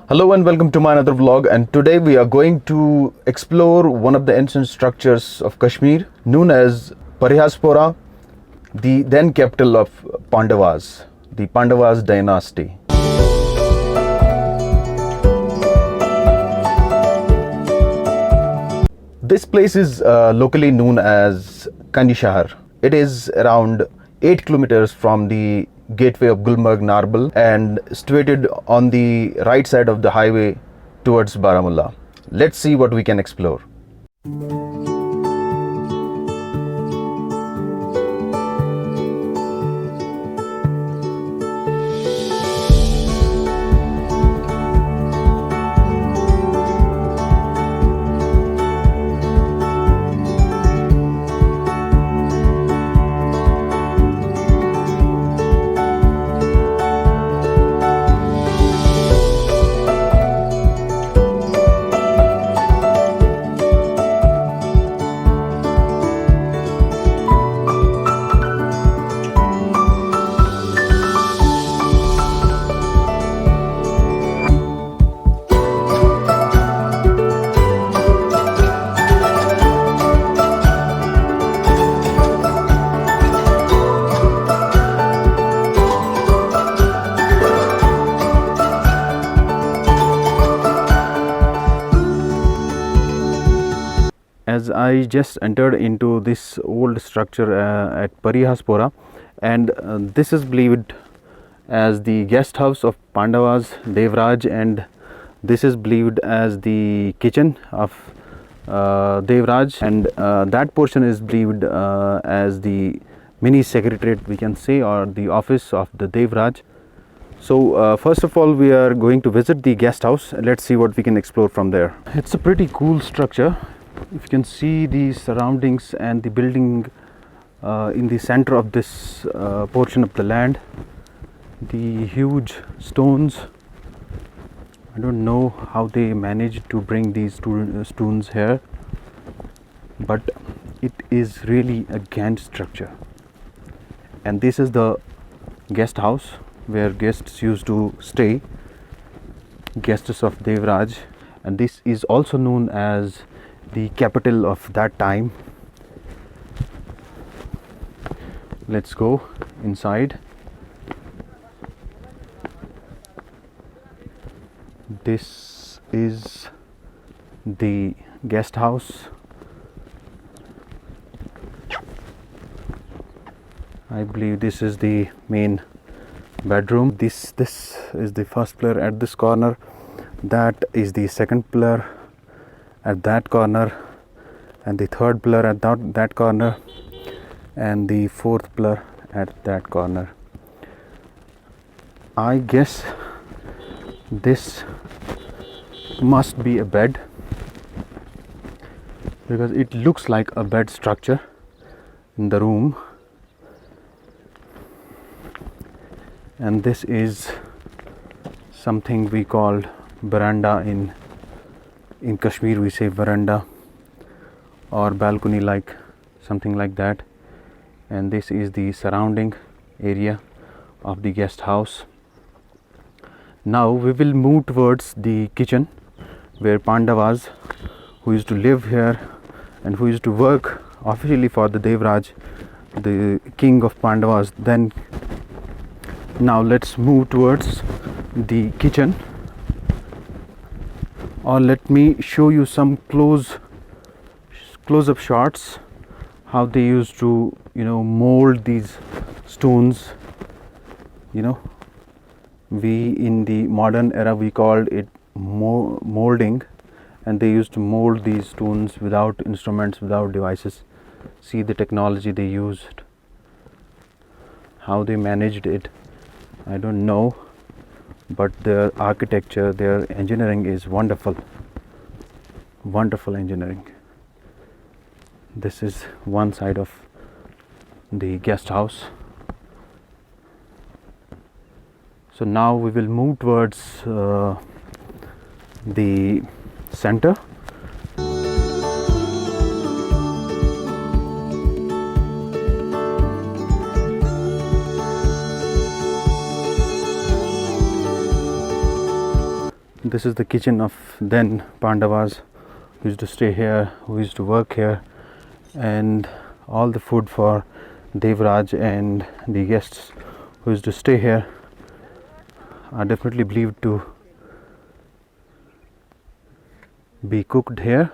Hello and welcome to my another vlog, and today we are going to explore one of the ancient structures of Kashmir known as Parihaspora, the then capital of Pandavas, the Pandavas dynasty. This place is locally known as Kandishahar. It is around 8 kilometers from the gateway of Gulmarg Narbal and situated on the right side of the highway towards Baramulla. Let's see what we can explore. As I just entered into this old structure at Parihaspora, and this is believed as the guest house of Pandavas, Devraj, and this is believed as the kitchen of Devraj, and that portion is believed as the mini secretariat, we can say, or the office of the Devraj. So first of all, we are going to visit the guest house. Let's see what we can explore from there. It's a pretty cool structure. If you can see the surroundings and the building in the center of this portion of the land, the huge stones. I don't know how they managed to bring these stones here, but it is really a grand structure. And this is the guest house where guests used to stay, guests of Devraj, and this is also known as the capital of that time. Let's go inside. This is the guest house. I believe this is the main bedroom. This is the first pillar at this corner. That is the second pillar at that corner, and the third pillar at that corner, and the fourth pillar at that corner. I guess this must be a bed, because it looks like a bed structure in the room. And this is something we call veranda. In Kashmir we say veranda or balcony, like something like that. And this is the surrounding area of the guest house. Now we will move towards the kitchen, where Pandavas, who used to live here and who used to work officially for the Devraj, the king of Pandavas, then. Now let's move towards the kitchen, or let me show you some close-up shots how they used to mold these stones. We in the modern era we called it molding, and they used to mold these stones without instruments, without devices. See the technology they used, how they managed it, I don't know, but their architecture, their engineering is wonderful engineering. This is one side of the guest house. So now we will move towards the center. This is the kitchen of then Pandavas who used to stay here, who used to work here, and all the food for Devraj and the guests who used to stay here are definitely believed to be cooked here.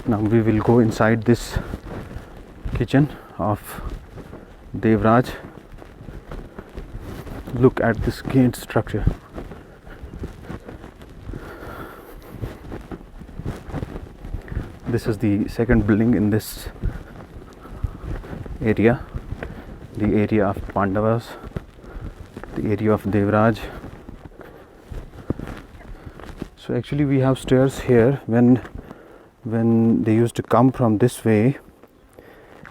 Now we will go inside this kitchen of Devraj. Look at this gate structure. This is the second building in this area, the area of Pandavas, the area of Devraj. So actually we have stairs here. When they used to come from this way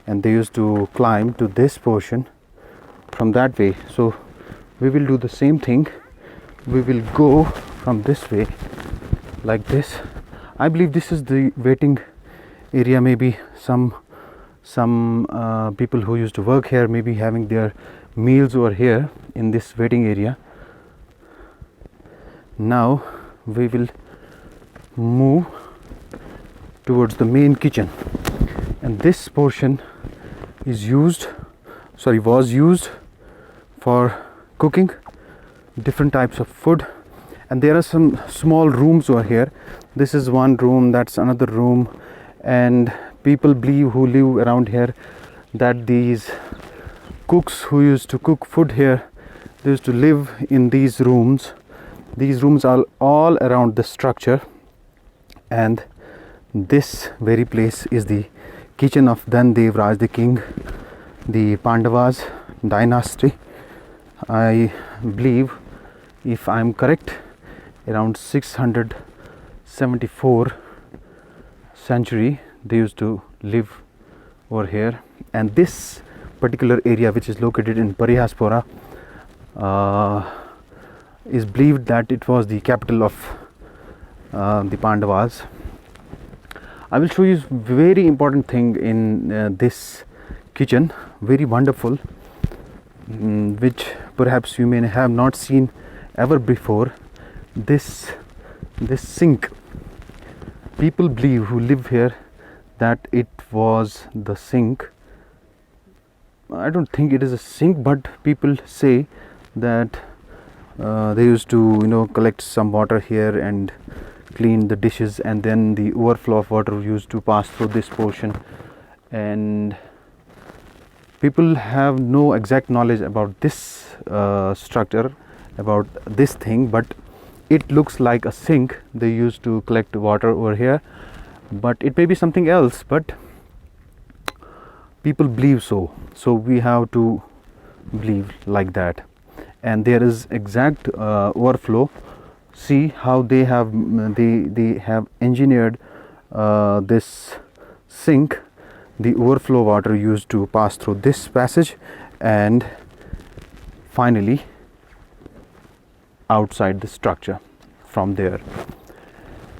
and they used to climb to this portion from that way, so we will do the same thing. We will go from this way like this. I believe this is the waiting area. Maybe some people who used to work here may be having their meals over here in this waiting area. Now we will move towards the main kitchen, and this portion was used for cooking different types of food. And there are some small rooms over here. This is one room, that's another room, and people believe who live around here that these cooks who used to cook food here, they used to live in these rooms. These rooms are all around the structure, and this very place is the kitchen of then Devraj the king, the Pandavas dynasty. I believe, if I am correct, around 674 century they used to live over here. And this particular area, which is located in Parihaspora, is believed that it was the capital of the Pandavas. I will show you very important thing in this kitchen, very wonderful, which perhaps you may have not seen ever before. This sink, people believe who live here that it was the sink. I don't think it is a sink, but people say that they used to collect some water here and clean the dishes, and then the overflow of water used to pass through this portion. And people have no exact knowledge about this structure, about this thing, but it looks like a sink. They used to collect water over here, but it may be something else, but people believe so. So we have to believe like that. And there is exact overflow. See how they have engineered this sink. The overflow water used to pass through this passage and finally outside the structure from there.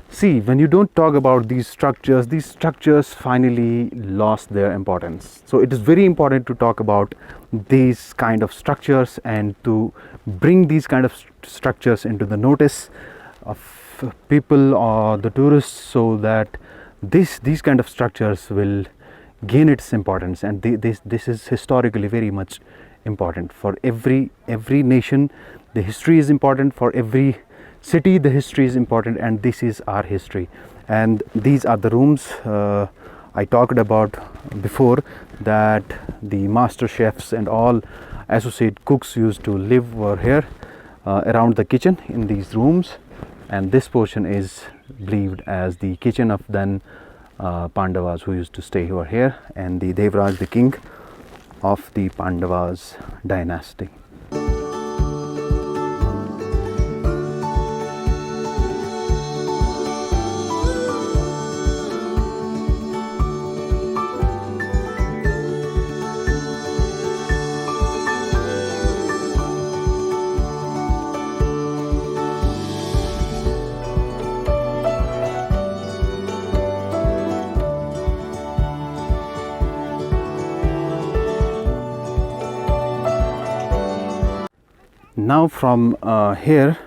See, when you don't talk about these structures finally lost their importance. So it is very important to talk about these kind of structures and to bring these kind of structures into the notice of people or the tourists, so that these kind of structures will gain its importance. And this is historically very much important for every nation. The history is important for every city. The history is important, and this is our history. And these are the rooms I talked about before, that the master chefs and all associate cooks used to live over here around the kitchen in these rooms. And this portion is believed as the kitchen of then Pandavas who used to stay over here, and the Devraj the king of the Pandavas dynasty. Now from here,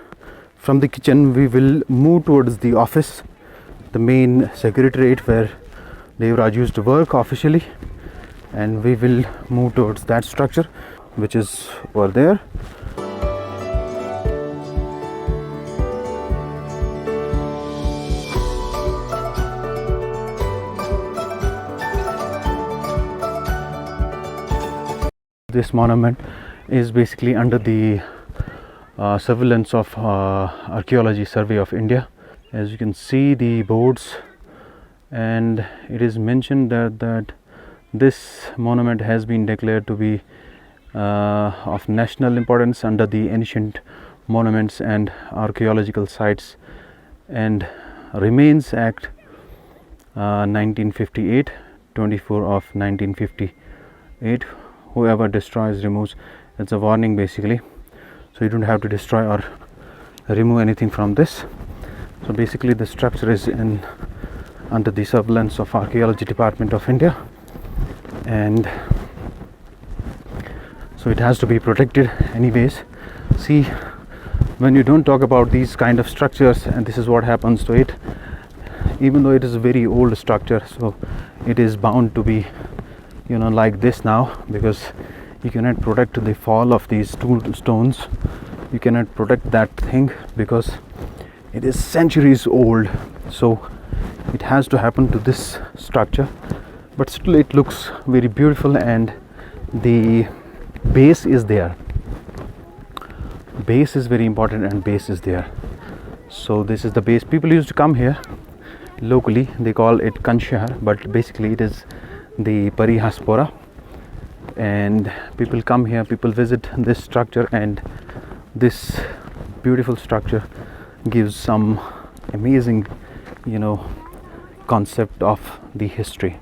from the kitchen, we will move towards the office, the main secretariat where Devraj used to work officially, and we will move towards that structure which is over there. This monument is basically under the surveillance of Archaeology Survey of India. As you can see the boards, and it is mentioned that this monument has been declared to be of national importance under the Ancient Monuments and Archaeological Sites and Remains Act 1958, 24 of 1958. Whoever destroys, removes, it's a warning basically, so you don't have to destroy or remove anything from this. So basically the structure is under the surveillance of Archaeology Department of India, and so it has to be protected anyways. See, when you don't talk about these kind of structures, and this is what happens to it, even though it is a very old structure, so it is bound to be like this now, because you cannot protect the fall of these two stones. You cannot protect that thing because it is centuries old, so it has to happen to this structure. But still it looks very beautiful, and the base is there. Base is very important, and base is there. So this is the base. People used to come here locally, they call it Kanshahar, but basically it is the Parihaspora, and people come here, people visit this structure, and this beautiful structure gives some amazing concept of the history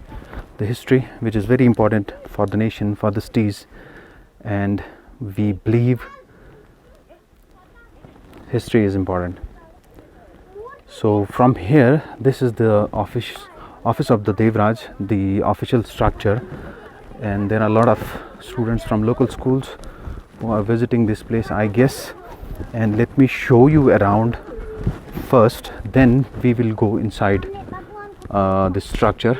which is very important for the nation, for the cities, and we believe history is important. So from here, this is the office of the Devraj, the official structure, and there are a lot of students from local schools who are visiting this place, I guess. And let me show you around first, then we will go inside the structure.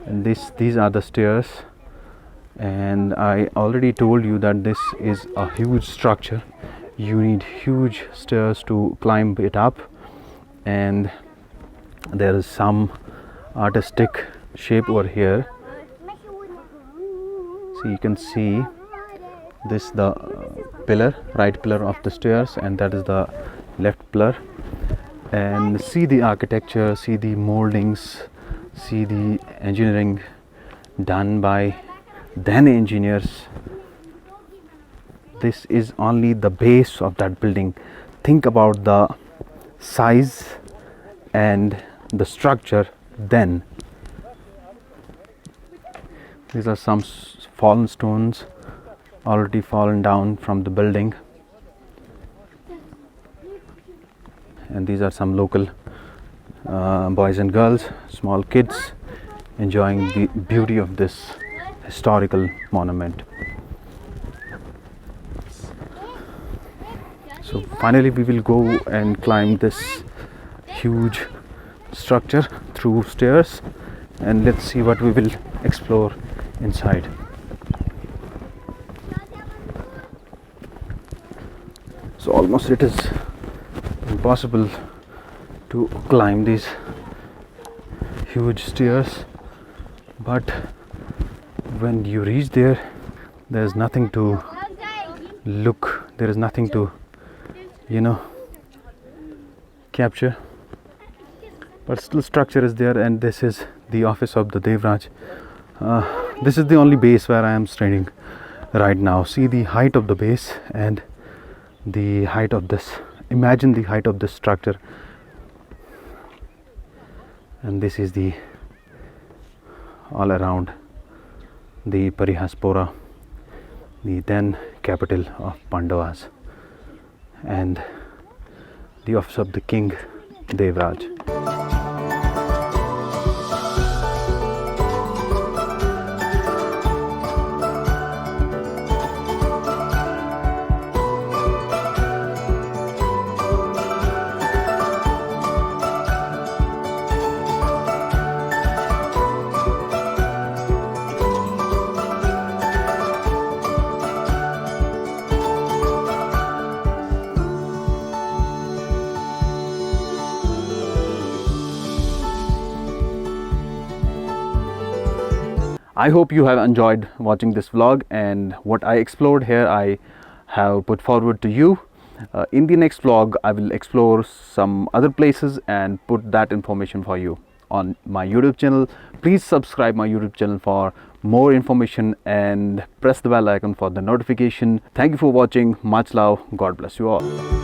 And these are the stairs, and I already told you that this is a huge structure. You need huge stairs to climb it up, and there is some artistic shape over here. So you can see this, the pillar, right pillar of the stairs, and that is the left pillar. And see the architecture, see the moldings, see the engineering done by then engineers. This is only the base of that building. Think about the size and the structure then. These are some fallen stones already fallen down from the building, and these are some local boys and girls, small kids, enjoying the beauty of this historical monument. So finally we will go and climb this huge structure through stairs, and let's see what we will explore inside. So almost it is impossible to climb these huge stairs, but when you reach there, there is nothing to look, there is nothing to capture, but still structure is there. And this is the office of the Devraj. This is the only base where I am standing right now. See the height of the base and the height of this, imagine the height of this structure. And this is the all around the Parihaspora, the then capital of Pandavas, and the office of the king Devraj. I hope you have enjoyed watching this vlog, and what I explored here I have put forward to you. In the next vlog I will explore some other places and put that information for you on my YouTube channel. Please subscribe my YouTube channel for more information and press the bell icon for the notification. Thank you for watching. Much love. God bless you all.